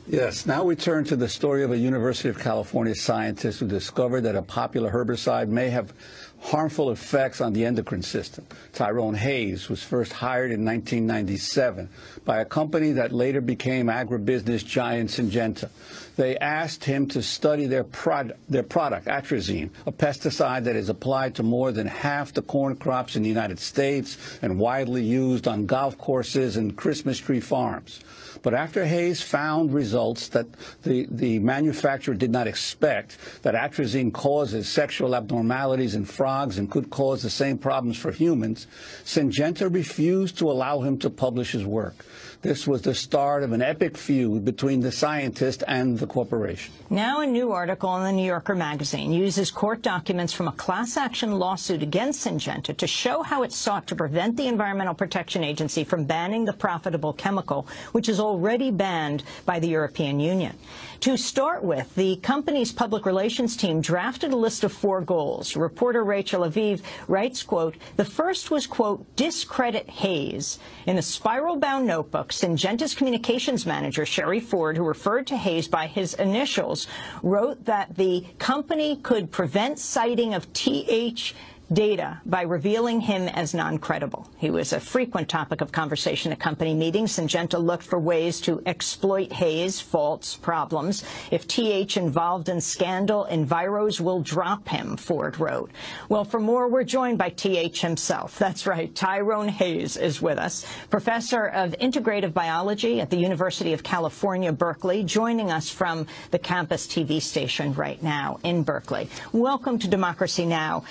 Yes, now we turn to the story of a University of California scientist who discovered that a popular herbicide may have harmful effects on the endocrine system. Tyrone Hayes was first hired in 1997 by a company that later became agribusiness giant Syngenta. They asked him to study their product, atrazine, a pesticide that is applied to more than half the corn crops in the United States and widely used on golf courses and Christmas tree farms. But after Hayes found results that the manufacturer did not expect, that atrazine causes sexual abnormalities in frogs and could cause the same problems for humans, Syngenta refused to allow him to publish his work. This was the start of an epic feud between the scientist and the corporation. Now a new article in the New Yorker magazine uses court documents from a class action lawsuit against Syngenta to show how it sought to prevent the Environmental Protection Agency from banning the profitable chemical, which is already banned by the European Union. To start with, the company's public relations team drafted a list of 4 goals. Reporter Rachel Aviv writes, quote, the first was, quote, discredit Hayes. In a spiral-bound notebook, Syngenta's communications manager, Sherry Ford, who referred to Hayes by his initials, wrote that the company could prevent citing of TH data by revealing him as non-credible. He was a frequent topic of conversation at company meetings. Syngenta looked for ways to exploit Hayes' faults, problems. If TH involved in scandal, Enviros will drop him, Ford wrote. Well, for more, we're joined by TH himself. That's right, Tyrone Hayes is with us, professor of integrative biology at the University of California, Berkeley, joining us from the campus TV station right now in Berkeley. Welcome to Democracy Now!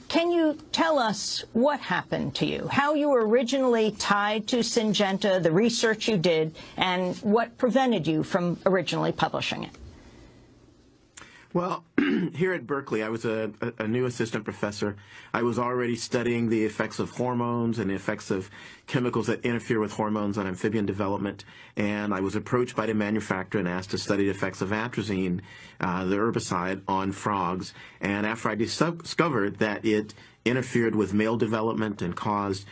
Can you tell us what happened to you, how you were originally tied to Syngenta, the research you did, and what prevented you from originally publishing it? Well, here at Berkeley, I was a new assistant professor. I was already studying the effects of hormones and the effects of chemicals that interfere with hormones on amphibian development. And I was approached by the manufacturer and asked to study the effects of atrazine, the herbicide, on frogs. And after I discovered that it interfered with male development and caused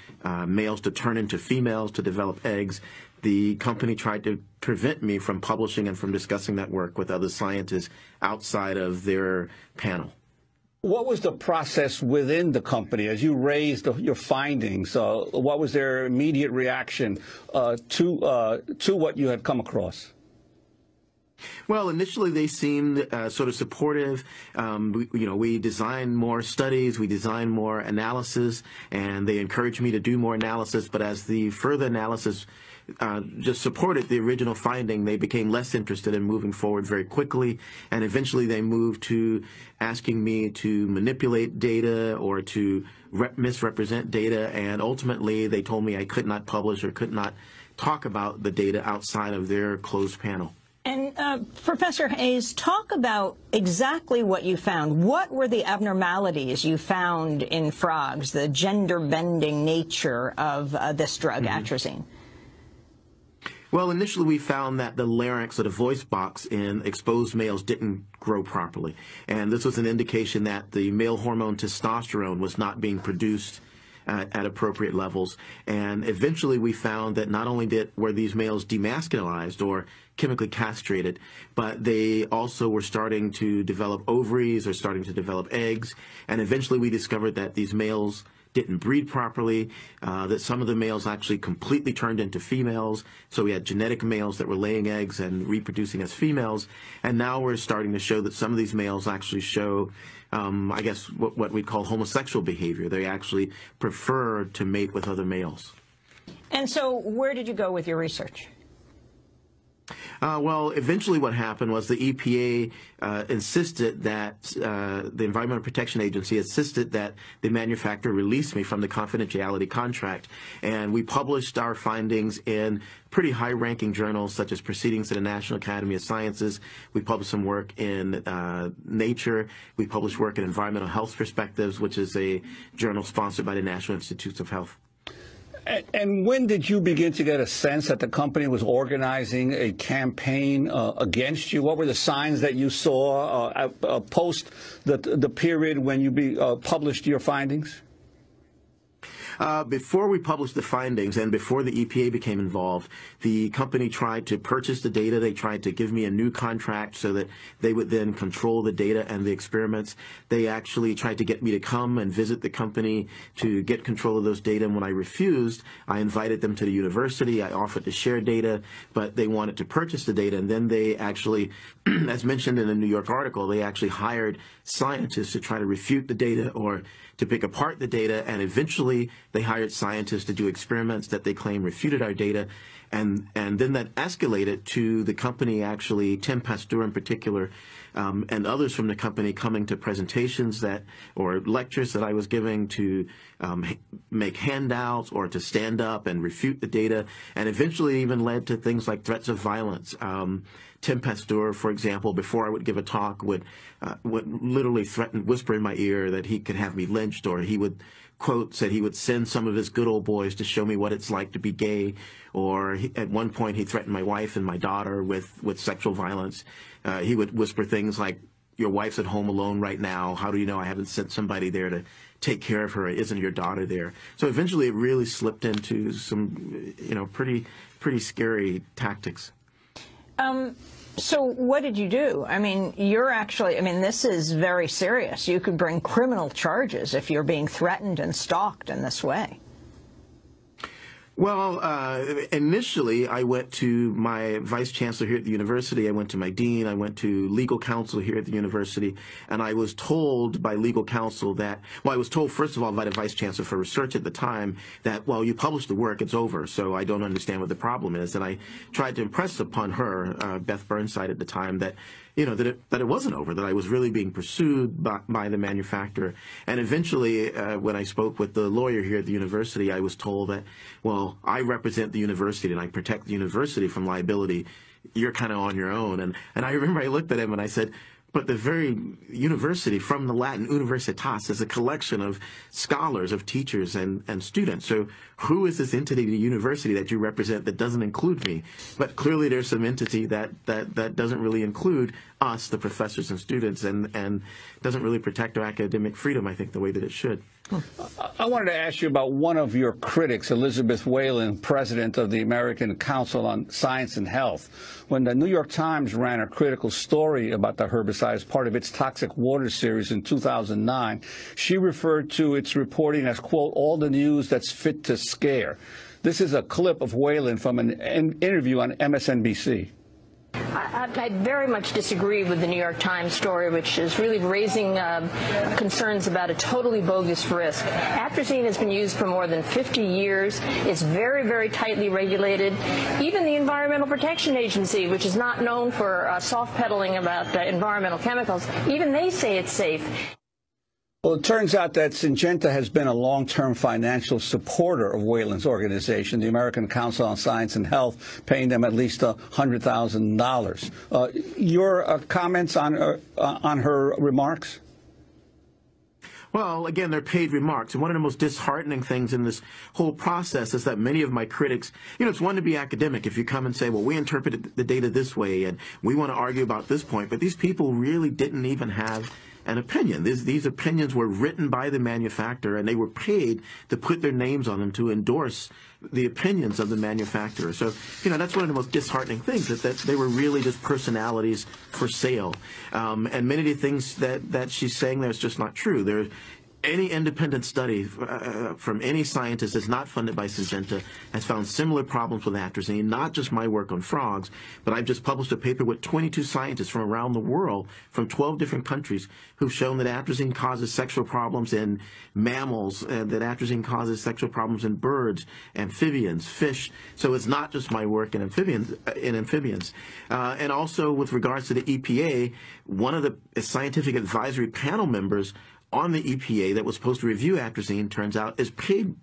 males to turn into females to develop eggs, the company tried to prevent me from publishing and from discussing that work with other scientists outside of their panel. What was the process within the company as you raised your findings? What was their immediate reaction to what you had come across? Well, initially they seemed sort of supportive. We designed more studies, we designed more analysis, and they encouraged me to do more analysis. But as the further analysis just supported the original finding, they became less interested in moving forward very quickly, and eventually they moved to asking me to manipulate data or to misrepresent data, and ultimately they told me I could not publish or could not talk about the data outside of their closed panel. And Professor Hayes, talk about exactly what you found. What were the abnormalities you found in frogs, the gender-bending nature of this drug, atrazine? Well, initially we found that the larynx, or the voice box, in exposed males didn't grow properly. And this was an indication that the male hormone testosterone was not being produced at appropriate levels. And eventually we found that not only were these males demasculinized or chemically castrated, but they also were starting to develop ovaries or starting to develop eggs. And eventually we discovered that these males didn't breed properly, that some of the males actually completely turned into females. So we had genetic males that were laying eggs and reproducing as females. And now we're starting to show that some of these males actually show, I guess, what we'd call homosexual behavior. They actually prefer to mate with other males. And so where did you go with your research? Well, eventually what happened was the EPA insisted that, the Environmental Protection Agency insisted that the manufacturer release me from the confidentiality contract. And we published our findings in pretty high-ranking journals such as Proceedings of the National Academy of Sciences. We published some work in Nature. We published work in Environmental Health Perspectives, which is a journal sponsored by the National Institutes of Health. And when did you begin to get a sense that the company was organizing a campaign against you? What were the signs that you saw post the period when you published your findings? Before we published the findings and before the EPA became involved, the company tried to purchase the data. They tried to give me a new contract so that they would then control the data and the experiments. They actually tried to get me to come and visit the company to get control of those data. And when I refused, I invited them to the university. I offered to share data, but they wanted to purchase the data. And then they actually, as mentioned in a New York article, they actually hired scientists to try to refute the data or to pick apart the data, and eventually they hired scientists to do experiments that they claim refuted our data, and then that escalated to the company actually, Tim Pasteur in particular, and others from the company coming to presentations or lectures that I was giving to make handouts or to stand up and refute the data, and eventually even led to things like threats of violence. Tim Pasteur, for example, before I would give a talk, would literally threaten, whisper in my ear that he could have me lynched, or he would said he would send some of his good old boys to show me what it's like to be gay, or at one point he threatened my wife and my daughter with sexual violence. He would whisper things like, "Your wife's at home alone right now. How do you know I haven't sent somebody there to take care of her? Isn't your daughter there?" So eventually it really slipped into some, pretty scary tactics. So what did you do? I mean, this is very serious. You could bring criminal charges if you're being threatened and stalked in this way. Well, initially, I went to my vice chancellor here at the university. I went to my dean. I went to legal counsel here at the university. And I was told by legal counsel I was told, first of all, by the vice chancellor for research at the time that, well, you published the work, it's over. So I don't understand what the problem is. And I tried to impress upon her, Beth Burnside at the time, that that it wasn't over, that I was really being pursued by the manufacturer. And eventually, when I spoke with the lawyer here at the university, I was told that, well, I represent the university and I protect the university from liability. You're kind of on your own. And I remember I looked at him and I said, but the very university, from the Latin universitas, is a collection of scholars, of teachers and students. So who is this entity, the university, that you represent that doesn't include me? But clearly there's some entity that doesn't really include us, the professors and students, and doesn't really protect our academic freedom, I think, the way that it should. I wanted to ask you about one of your critics, Elizabeth Whalen, president of the American Council on Science and Health. When the New York Times ran a critical story about the herbicide as part of its Toxic Water series in 2009, she referred to its reporting as, quote, all the news that's fit to scare. This is a clip of Whalen from an interview on MSNBC. I very much disagree with the New York Times story, which is really raising concerns about a totally bogus risk. Atrazine has been used for more than 50 years. It's very, very tightly regulated. Even the Environmental Protection Agency, which is not known for soft-pedaling about environmental chemicals, even they say it's safe. Well, it turns out that Syngenta has been a long-term financial supporter of Whalen's organization, the American Council on Science and Health, paying them at least $100,000. Your comments on her remarks? Well, again, they're paid remarks. And one of the most disheartening things in this whole process is that many of my critics, it's one to be academic if you come and say, well, we interpreted the data this way and we want to argue about this point. But these people really didn't even have an opinion. These opinions were written by the manufacturer, and they were paid to put their names on them to endorse the opinions of the manufacturer. So, that's one of the most disheartening things, that they were really just personalities for sale. And many of the things that she's saying there is just not true. Any independent study from any scientist that's not funded by Syngenta has found similar problems with atrazine, not just my work on frogs, but I've just published a paper with 22 scientists from around the world, from 12 different countries, who've shown that atrazine causes sexual problems in mammals, and that atrazine causes sexual problems in birds, amphibians, fish. So it's not just my work in amphibians. And also with regards to the EPA, one of the scientific advisory panel members on the EPA that was supposed to review atrazine, turns out, is paid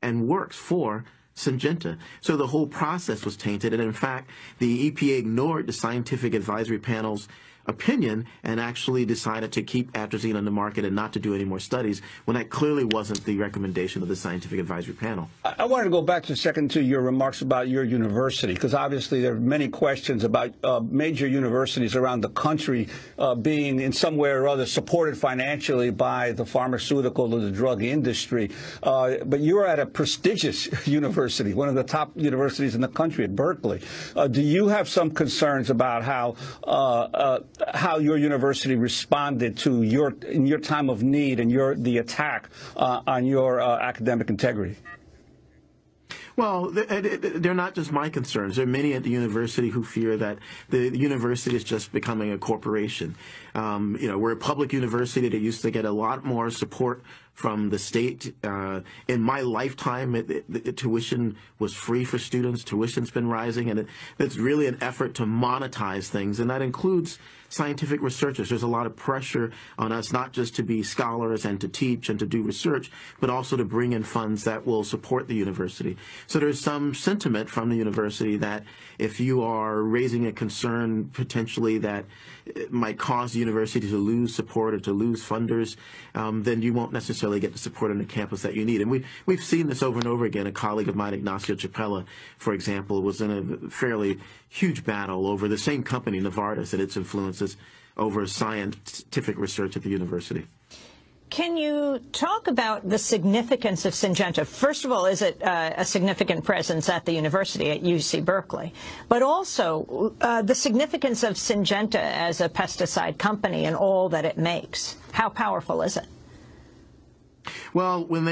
and works for Syngenta. So the whole process was tainted, and in fact, the EPA ignored the scientific advisory panel's opinion and actually decided to keep atrazine on the market and not to do any more studies, when that clearly wasn't the recommendation of the scientific advisory panel. I wanted to go back for a second to your remarks about your university, because obviously there are many questions about major universities around the country being in some way or other supported financially by the pharmaceutical or the drug industry. But you're at a prestigious university, one of the top universities in the country, at Berkeley. Do you have some concerns about how your university responded to in your time of need and the attack on your academic integrity? Well, they're not just my concerns. There are many at the university who fear that the university is just becoming a corporation. We're a public university that used to get a lot more support from the state. In my lifetime, the tuition was free for students. Tuition's been rising, and it's really an effort to monetize things, and that includes scientific researchers. There's a lot of pressure on us not just to be scholars and to teach and to do research, but also to bring in funds that will support the university. So there's some sentiment from the university that if you are raising a concern potentially that it might cause the university to lose support or to lose funders, then you won't necessarily get the support on the campus that you need. And we've seen this over and over again. A colleague of mine, Ignacio Chapella, for example, was in a fairly huge battle over the same company, Novartis, and its influences over scientific research at the university. Can you talk about the significance of Syngenta? First of all, is it a significant presence at the university, at UC Berkeley? But also the significance of Syngenta as a pesticide company and all that it makes. How powerful is it? Well, when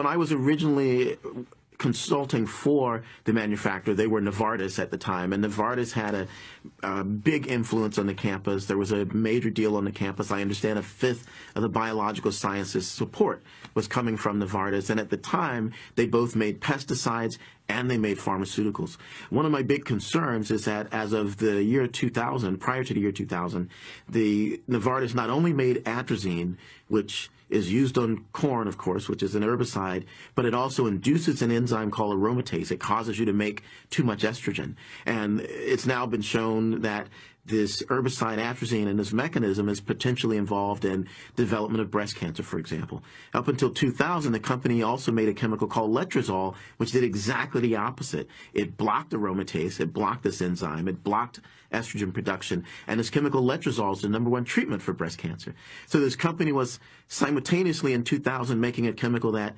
I was originally consulting for the manufacturer, they were Novartis at the time, and Novartis had a big influence on the campus. There was a major deal on the campus. I understand a fifth of the biological sciences support was coming from Novartis, and at the time they both made pesticides and they made pharmaceuticals. One of my big concerns is that as of the year 2000, prior to the year 2000, the Novartis not only made atrazine, which is used on corn, of course, which is an herbicide, but it also induces an enzyme called aromatase. It causes you to make too much estrogen. And it's now been shown that this herbicide atrazine and this mechanism is potentially involved in the development of breast cancer, for example. Up until 2000, the company also made a chemical called letrozole, which did exactly the opposite. It blocked aromatase, it blocked this enzyme, it blocked estrogen production, and this chemical letrozole is the #1 treatment for breast cancer. So this company was simultaneously in 2000 making a chemical that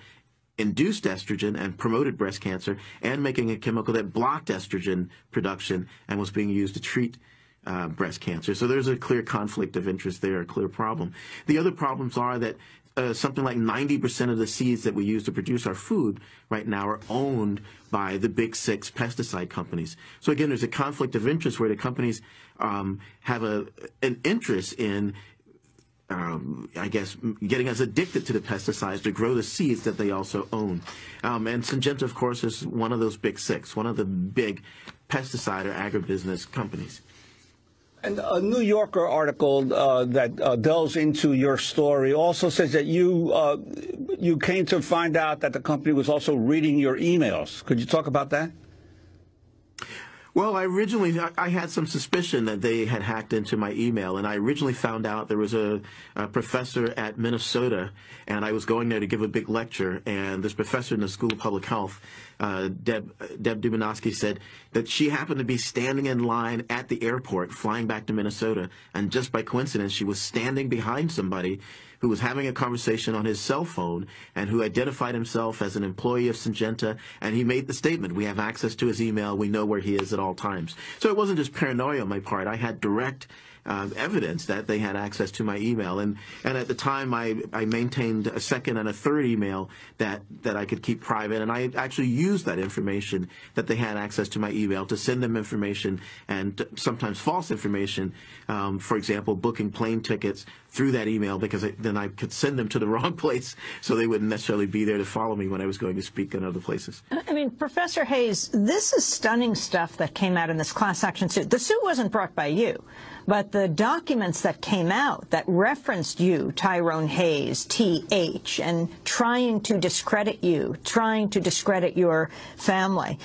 induced estrogen and promoted breast cancer, and making a chemical that blocked estrogen production and was being used to treat breast cancer. So there's a clear conflict of interest there, a clear problem. The other problems are that something like 90% of the seeds that we use to produce our food right now are owned by the big 6 pesticide companies. So again, there's a conflict of interest where the companies have an interest in I guess, getting us addicted to the pesticides to grow the seeds that they also own. And Syngenta, of course, is one of those big 6, one of the big pesticide or agribusiness companies. And a New Yorker article that delves into your story also says that you came to find out that the company was also reading your emails. Could you talk about that? Well, I had some suspicion that they had hacked into my email, and I originally found out there was a professor at Minnesota, and I was going there to give a big lecture, and this professor in the School of Public Health, Deb Dubinowski, said that she happened to be standing in line at the airport flying back to Minnesota, and just by coincidence, she was standing behind somebody who was having a conversation on his cell phone and who identified himself as an employee of Syngenta, and he made the statement, we have access to his email, we know where he is at all times. So it wasn't just paranoia on my part. I had direct evidence that they had access to my email, and at the time I maintained a second and a third email that I could keep private, and I actually used that information that they had access to my email to send them information, and sometimes false information, for example, booking plane tickets through that email, because then I could send them to the wrong place so they wouldn't necessarily be there to follow me when I was going to speak in other places. I mean, Professor Hayes, this is stunning stuff that came out in this class action suit. The suit wasn't brought by you, but the documents that came out that referenced you, Tyrone Hayes, T.H., and trying to discredit you, trying to discredit your family.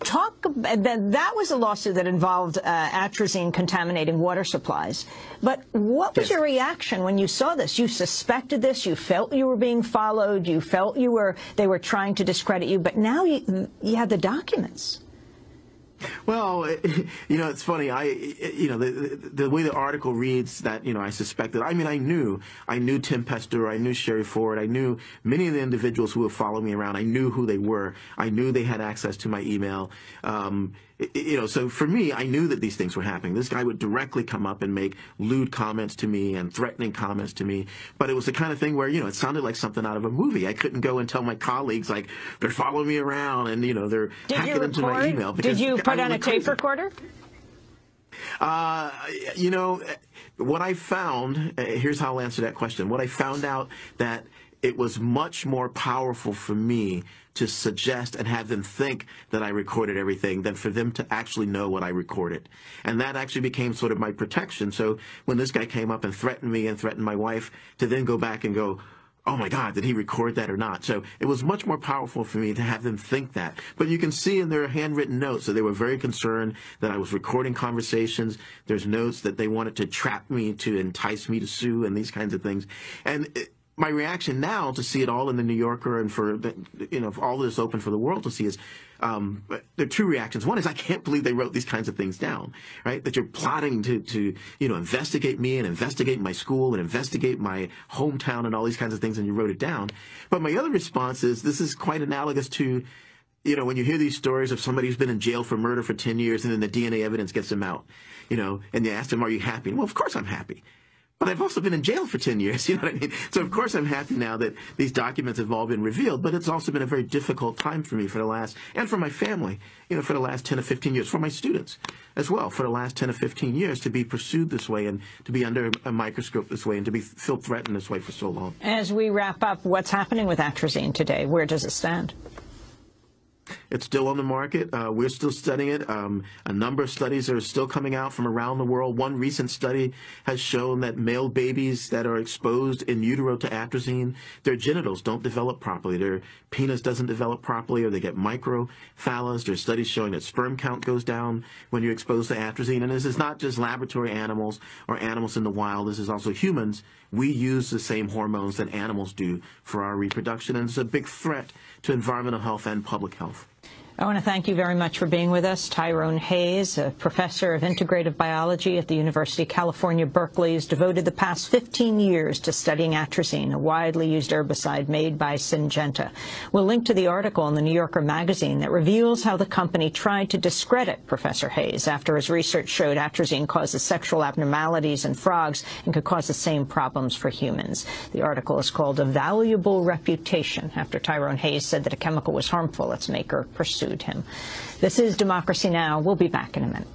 That was a lawsuit that involved atrazine contaminating water supplies. But what was your reaction when you saw this? You suspected this. You felt you were being followed. You felt they were trying to discredit you. But now you have the documents. Well, it's funny. The way the article reads that, I suspected. I mean, I knew Tim Pester. I knew Sherry Ford. I knew many of the individuals who would follow me around. I knew who they were. I knew they had access to my email. So for me, I knew that these things were happening. This guy would directly come up and make lewd comments to me and threatening comments to me. But it was the kind of thing where, it sounded like something out of a movie. I couldn't go and tell my colleagues, like, they're following me around and, they're hacking into my email. Did you put on a tape recorder? What I found, here's how I'll answer that question. What I found out that it was much more powerful for me to suggest and have them think that I recorded everything than for them to actually know what I recorded. And that actually became sort of my protection. So when this guy came up and threatened me and threatened my wife, to then go back and go, oh my God, did he record that or not? So it was much more powerful for me to have them think that. But you can see in their handwritten notes that they were very concerned that I was recording conversations. There's notes that they wanted to trap me, to entice me to sue, and these kinds of things. And my reaction now to see it all in the New Yorker and for all this open for the world to see is there are two reactions. One is, I can't believe they wrote these kinds of things down, right? That you're plotting to investigate me and investigate my school and investigate my hometown and all these kinds of things, and you wrote it down. But my other response is, this is quite analogous to, when you hear these stories of somebody who's been in jail for murder for 10 years and then the DNA evidence gets them out, and you ask them, are you happy? Well, of course I'm happy. But I've also been in jail for 10 years, you know what I mean? So, of course, I'm happy now that these documents have all been revealed, but it's also been a very difficult time for me and for my family, for the last 10 or 15 years, for my students as well, for the last 10 or 15 years, to be pursued this way and to be under a microscope this way and to feel threatened this way for so long. As we wrap up, what's happening with atrazine today? Where does it stand? It's still on the market. We're still studying it. A number of studies are still coming out from around the world. One recent study has shown that male babies that are exposed in utero to atrazine, their genitals don't develop properly. Their penis doesn't develop properly, or they get microphallus. There's studies showing that sperm count goes down when you're exposed to atrazine. And this is not just laboratory animals or animals in the wild. This is also humans. We use the same hormones that animals do for our reproduction, and it's a big threat to environmental health and public health. I want to thank you very much for being with us. Tyrone Hayes, a professor of integrative biology at the University of California, Berkeley, has devoted the past 15 years to studying atrazine, a widely used herbicide made by Syngenta. We'll link to the article in the New Yorker magazine that reveals how the company tried to discredit Professor Hayes after his research showed atrazine causes sexual abnormalities in frogs and could cause the same problems for humans. The article is called A Valuable Reputation, after Tyrone Hayes said that a chemical was harmful. Its maker pursued him. This is Democracy Now! We'll be back in a minute.